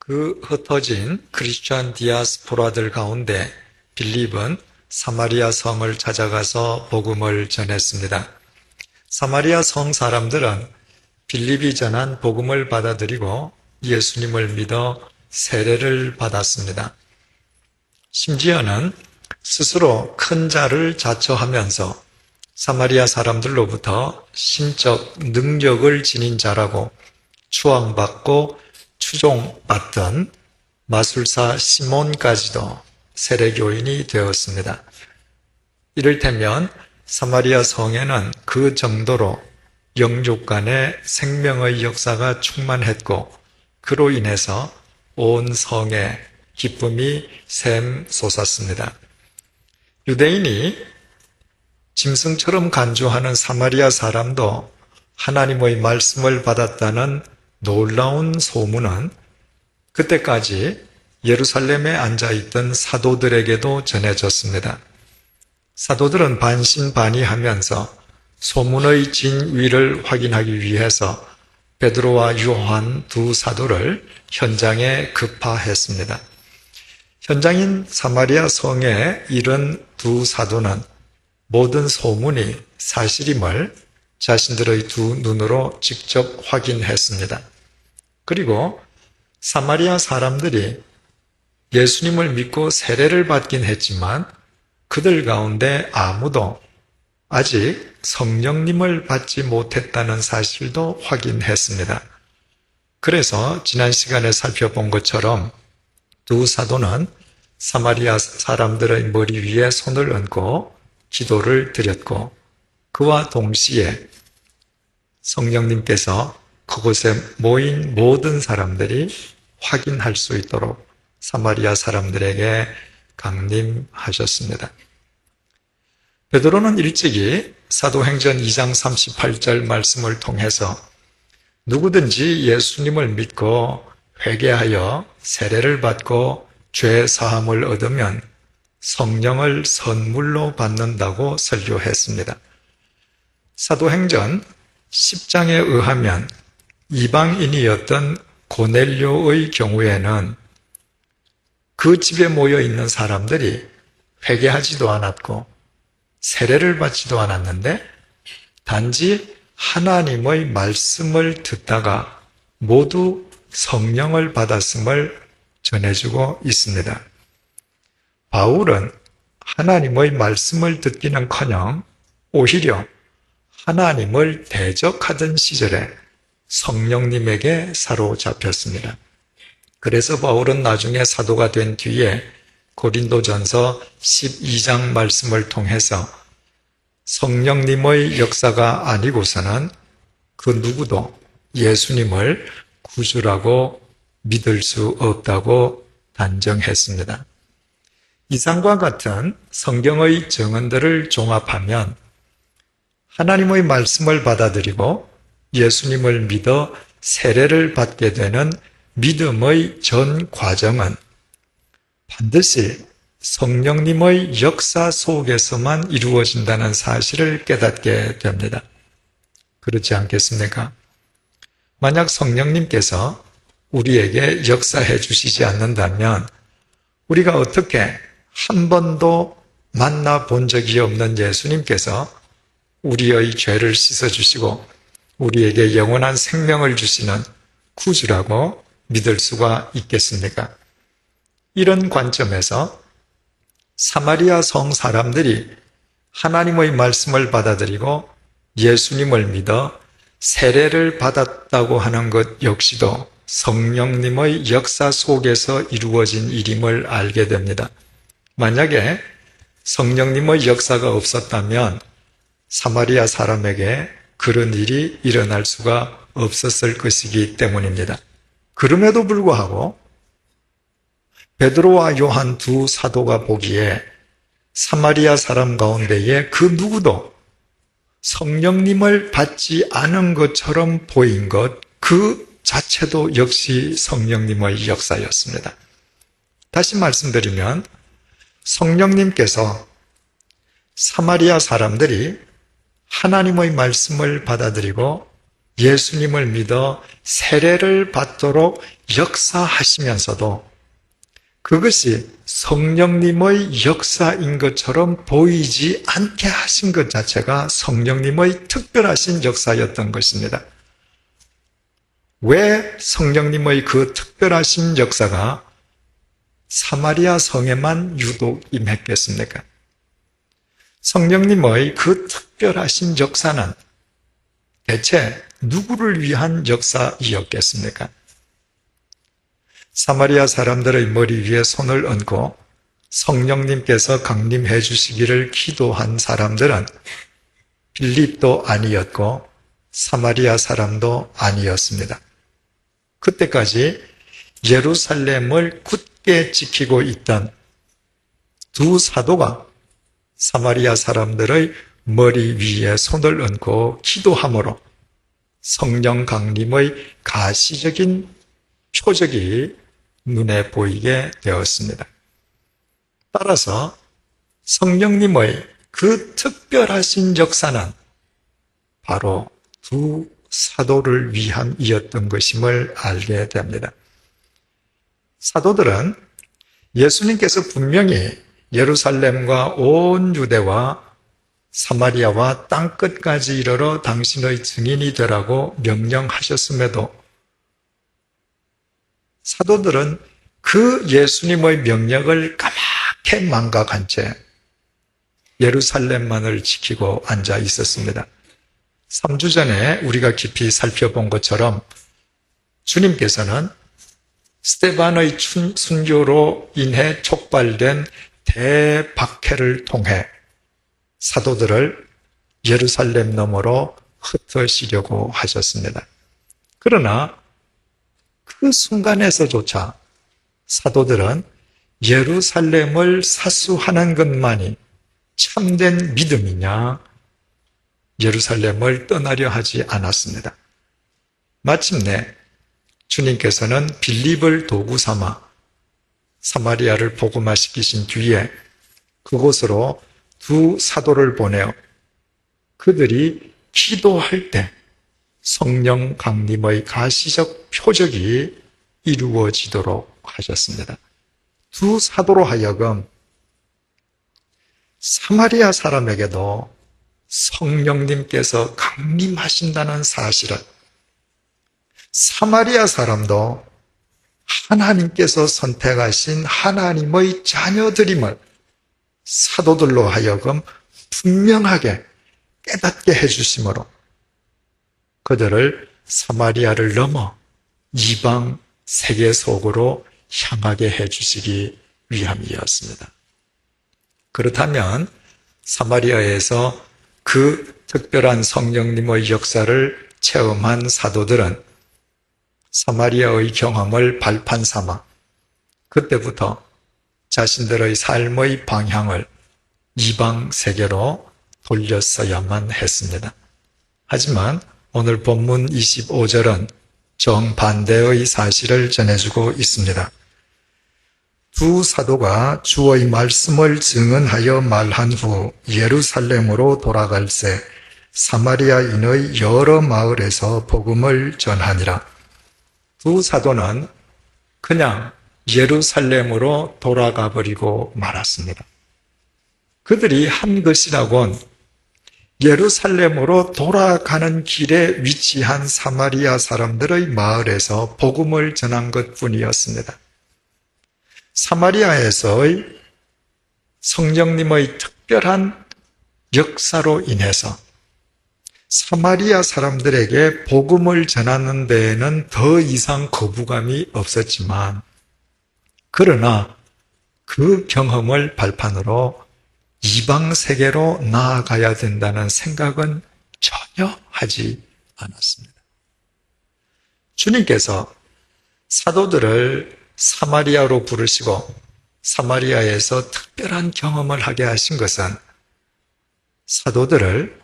그 흩어진 크리스천 디아스포라들 가운데 빌립은 사마리아 성을 찾아가서 복음을 전했습니다. 사마리아 성 사람들은 빌립이 전한 복음을 받아들이고 예수님을 믿어 세례를 받았습니다. 심지어는 스스로 큰 자를 자처하면서 사마리아 사람들로부터 신적 능력을 지닌 자라고 추앙받고 추종받던 마술사 시몬까지도 세례교인이 되었습니다. 이를테면 사마리아 성에는 그 정도로 영족 간의 생명의 역사가 충만했고 그로 인해서 온 성에 기쁨이 샘솟았습니다. 유대인이 짐승처럼 간주하는 사마리아 사람도 하나님의 말씀을 받았다는 놀라운 소문은 그때까지 예루살렘에 앉아있던 사도들에게도 전해졌습니다. 사도들은 반신반의하면서 소문의 진위를 확인하기 위해서 베드로와 요한 두 사도를 현장에 급파했습니다. 현장인 사마리아 성에 이른 두 사도는 모든 소문이 사실임을 자신들의 두 눈으로 직접 확인했습니다. 그리고 사마리아 사람들이 예수님을 믿고 세례를 받긴 했지만 그들 가운데 아무도 아직 성령님을 받지 못했다는 사실도 확인했습니다. 그래서 지난 시간에 살펴본 것처럼 두 사도는 사마리아 사람들의 머리 위에 손을 얹고 기도를 드렸고 그와 동시에 성령님께서 그곳에 모인 모든 사람들이 확인할 수 있도록 사마리아 사람들에게 강림하셨습니다. 베드로는 일찍이 사도행전 2장 38절 말씀을 통해서 누구든지 예수님을 믿고 회개하여 세례를 받고 죄 사함을 얻으면 성령을 선물로 받는다고 설교했습니다. 사도행전 10장에 의하면 이방인이었던 고넬료의 경우에는 그 집에 모여 있는 사람들이 회개하지도 않았고 세례를 받지도 않았는데 단지 하나님의 말씀을 듣다가 모두 성령을 받았음을 전해주고 있습니다. 바울은 하나님의 말씀을 듣기는커녕 오히려 하나님을 대적하던 시절에 성령님에게 사로잡혔습니다. 그래서 바울은 나중에 사도가 된 뒤에 고린도전서 12장 말씀을 통해서 성령님의 역사가 아니고서는 그 누구도 예수님을 구주라고 믿을 수 없다고 단정했습니다. 이상과 같은 성경의 증언들을 종합하면 하나님의 말씀을 받아들이고 예수님을 믿어 세례를 받게 되는 믿음의 전 과정은 반드시 성령님의 역사 속에서만 이루어진다는 사실을 깨닫게 됩니다. 그렇지 않겠습니까? 만약 성령님께서 우리에게 역사해 주시지 않는다면 우리가 어떻게 한 번도 만나본 적이 없는 예수님께서 우리의 죄를 씻어주시고 우리에게 영원한 생명을 주시는 구주라고 믿을 수가 있겠습니까? 이런 관점에서 사마리아 성 사람들이 하나님의 말씀을 받아들이고 예수님을 믿어 세례를 받았다고 하는 것 역시도 성령님의 역사 속에서 이루어진 일임을 알게 됩니다. 만약에 성령님의 역사가 없었다면 사마리아 사람에게 그런 일이 일어날 수가 없었을 것이기 때문입니다. 그럼에도 불구하고 베드로와 요한 두 사도가 보기에 사마리아 사람 가운데에 그 누구도 성령님을 받지 않은 것처럼 보인 것, 그 자체도 역시 성령님의 역사였습니다. 다시 말씀드리면 성령님께서 사마리아 사람들이 하나님의 말씀을 받아들이고 예수님을 믿어 세례를 받도록 역사하시면서도 그것이 성령님의 역사인 것처럼 보이지 않게 하신 것 자체가 성령님의 특별하신 역사였던 것입니다. 왜 성령님의 그 특별하신 역사가 사마리아 성에만 유독 임했겠습니까? 성령님의 그 특별하신 역사는 대체 누구를 위한 역사이었겠습니까? 사마리아 사람들의 머리 위에 손을 얹고 성령님께서 강림해 주시기를 기도한 사람들은 빌립도 아니었고 사마리아 사람도 아니었습니다. 그때까지 예루살렘을 굳게 지키고 있던 두 사도가 사마리아 사람들의 머리 위에 손을 얹고 기도함으로 성령 강림의 가시적인 표적이 눈에 보이게 되었습니다. 따라서 성령님의 그 특별하신 역사는 바로 두 사도를 위함이었던 것임을 알게 됩니다. 사도들은 예수님께서 분명히 예루살렘과 온 유대와 사마리아와 땅끝까지 이르러 당신의 증인이 되라고 명령하셨음에도 사도들은 그 예수님의 명령을 까맣게 망각한 채 예루살렘만을 지키고 앉아 있었습니다. 3주 전에 우리가 깊이 살펴본 것처럼 주님께서는 스데반의 순교로 인해 촉발된 대박해를 통해 사도들을 예루살렘 너머로 흩으시려고 하셨습니다. 그러나 그 순간에서조차 사도들은 예루살렘을 사수하는 것만이 참된 믿음이냐, 예루살렘을 떠나려 하지 않았습니다. 마침내 주님께서는 빌립을 도구 삼아 사마리아를 복음화시키신 뒤에 그곳으로 두 사도를 보내어 그들이 기도할 때 성령 강림의 가시적 표적이 이루어지도록 하셨습니다. 두 사도로 하여금 사마리아 사람에게도 성령님께서 강림하신다는 사실을, 사마리아 사람도 하나님께서 선택하신 하나님의 자녀들임을 사도들로 하여금 분명하게 깨닫게 해주심으로 그들을 사마리아를 넘어 이방 세계 속으로 향하게 해주시기 위함이었습니다. 그렇다면 사마리아에서 그 특별한 성령님의 역사를 체험한 사도들은 사마리아의 경험을 발판 삼아 그때부터 자신들의 삶의 방향을 이방 세계로 돌렸어야만 했습니다. 하지만 오늘 본문 25절은 정반대의 사실을 전해주고 있습니다. 두 사도가 주의 말씀을 증언하여 말한 후 예루살렘으로 돌아갈새 사마리아인의 여러 마을에서 복음을 전하니라. 두 사도는 그냥 예루살렘으로 돌아가 버리고 말았습니다. 그들이 한 것이라곤 예루살렘으로 돌아가는 길에 위치한 사마리아 사람들의 마을에서 복음을 전한 것뿐이었습니다. 사마리아에서의 성령님의 특별한 역사로 인해서 사마리아 사람들에게 복음을 전하는 데에는 더 이상 거부감이 없었지만, 그러나 그 경험을 발판으로 이방 세계로 나아가야 된다는 생각은 전혀 하지 않았습니다. 주님께서 사도들을 사마리아로 부르시고 사마리아에서 특별한 경험을 하게 하신 것은 사도들을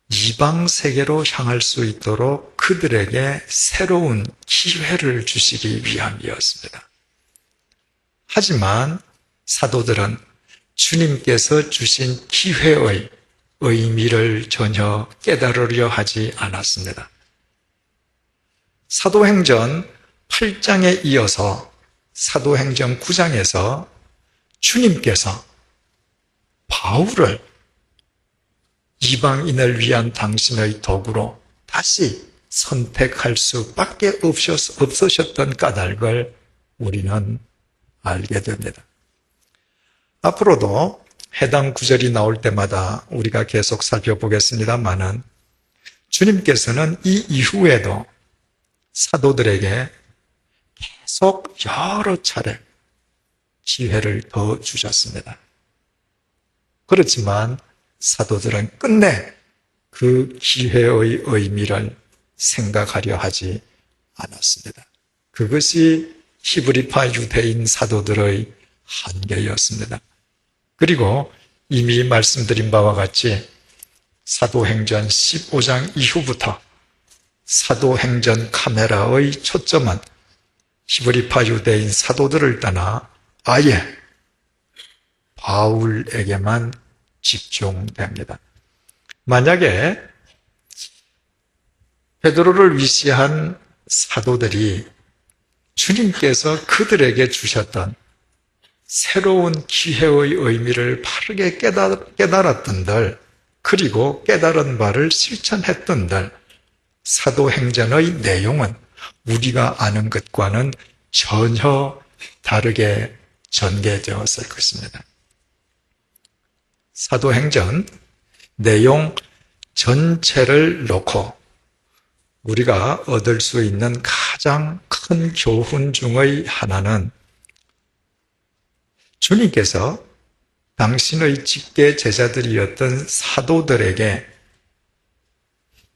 이방 세계로 향할 수 있도록 그들에게 새로운 기회를 주시기 위함이었습니다. 하지만 사도들은 주님께서 주신 기회의 의미를 전혀 깨달으려 하지 않았습니다. 사도행전 8장에 이어서 사도행전 9장에서 주님께서 바울을 이방인을 위한 당신의 도구로 다시 선택할 수밖에 없으셨던 까닭을 우리는 알게 됩니다. 앞으로도 해당 구절이 나올 때마다 우리가 계속 살펴보겠습니다만은 주님께서는 이 이후에도 사도들에게 계속 여러 차례 기회를 더 주셨습니다. 그렇지만 사도들은 끝내 그 기회의 의미를 생각하려 하지 않았습니다. 그것이 히브리파 유대인 사도들의 한계였습니다. 그리고 이미 말씀드린 바와 같이 사도행전 15장 이후부터 사도행전 카메라의 초점은 히브리파 유대인 사도들을 떠나 아예 바울에게만 집중됩니다. 만약에 베드로를 위시한 사도들이 주님께서 그들에게 주셨던 새로운 기회의 의미를 바르게 깨달았던들, 그리고 깨달은 바를 실천했던들, 사도행전의 내용은 우리가 아는 것과는 전혀 다르게 전개되었을 것입니다. 사도행전 내용 전체를 놓고 우리가 얻을 수 있는 가장 큰 교훈 중의 하나는 주님께서 당신의 직계 제자들이었던 사도들에게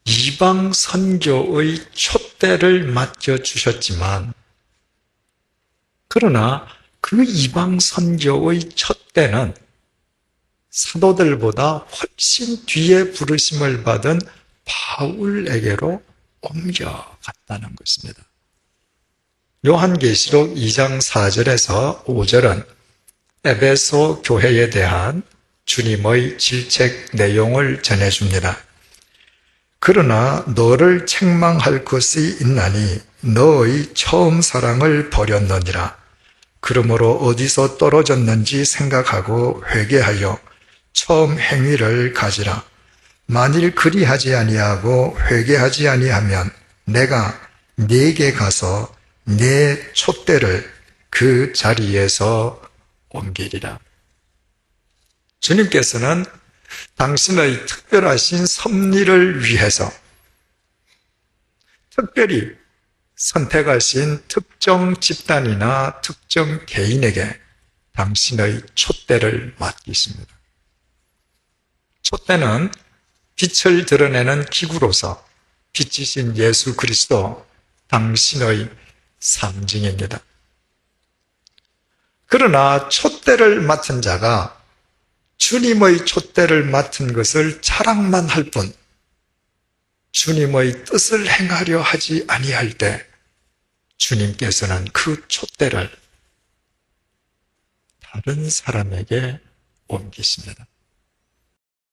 이방 선교의 촛대를 맡겨주셨지만, 그러나 그 이방 선교의 촛대는 사도들보다 훨씬 뒤에 부르심을 받은 바울에게로 옮겨갔다는 것입니다. 요한계시록 2장 4절에서 5절은 에베소 교회에 대한 주님의 질책 내용을 전해줍니다. 그러나 너를 책망할 것이 있나니 너의 처음 사랑을 버렸느니라. 그러므로 어디서 떨어졌는지 생각하고 회개하여 처음 행위를 가지라. 만일 그리하지 아니하고 회개하지 아니하면 내가 네게 가서 네 촛대를 그 자리에서 옮기리라. 주님께서는 당신의 특별하신 섭리를 위해서 특별히 선택하신 특정 집단이나 특정 개인에게 당신의 촛대를 맡기십니다. 촛대는 빛을 드러내는 기구로서 빛이신 예수 그리스도 당신의 상징입니다. 그러나 촛대를 맡은 자가 주님의 촛대를 맡은 것을 자랑만 할 뿐 주님의 뜻을 행하려 하지 아니할 때 주님께서는 그 촛대를 다른 사람에게 옮기십니다.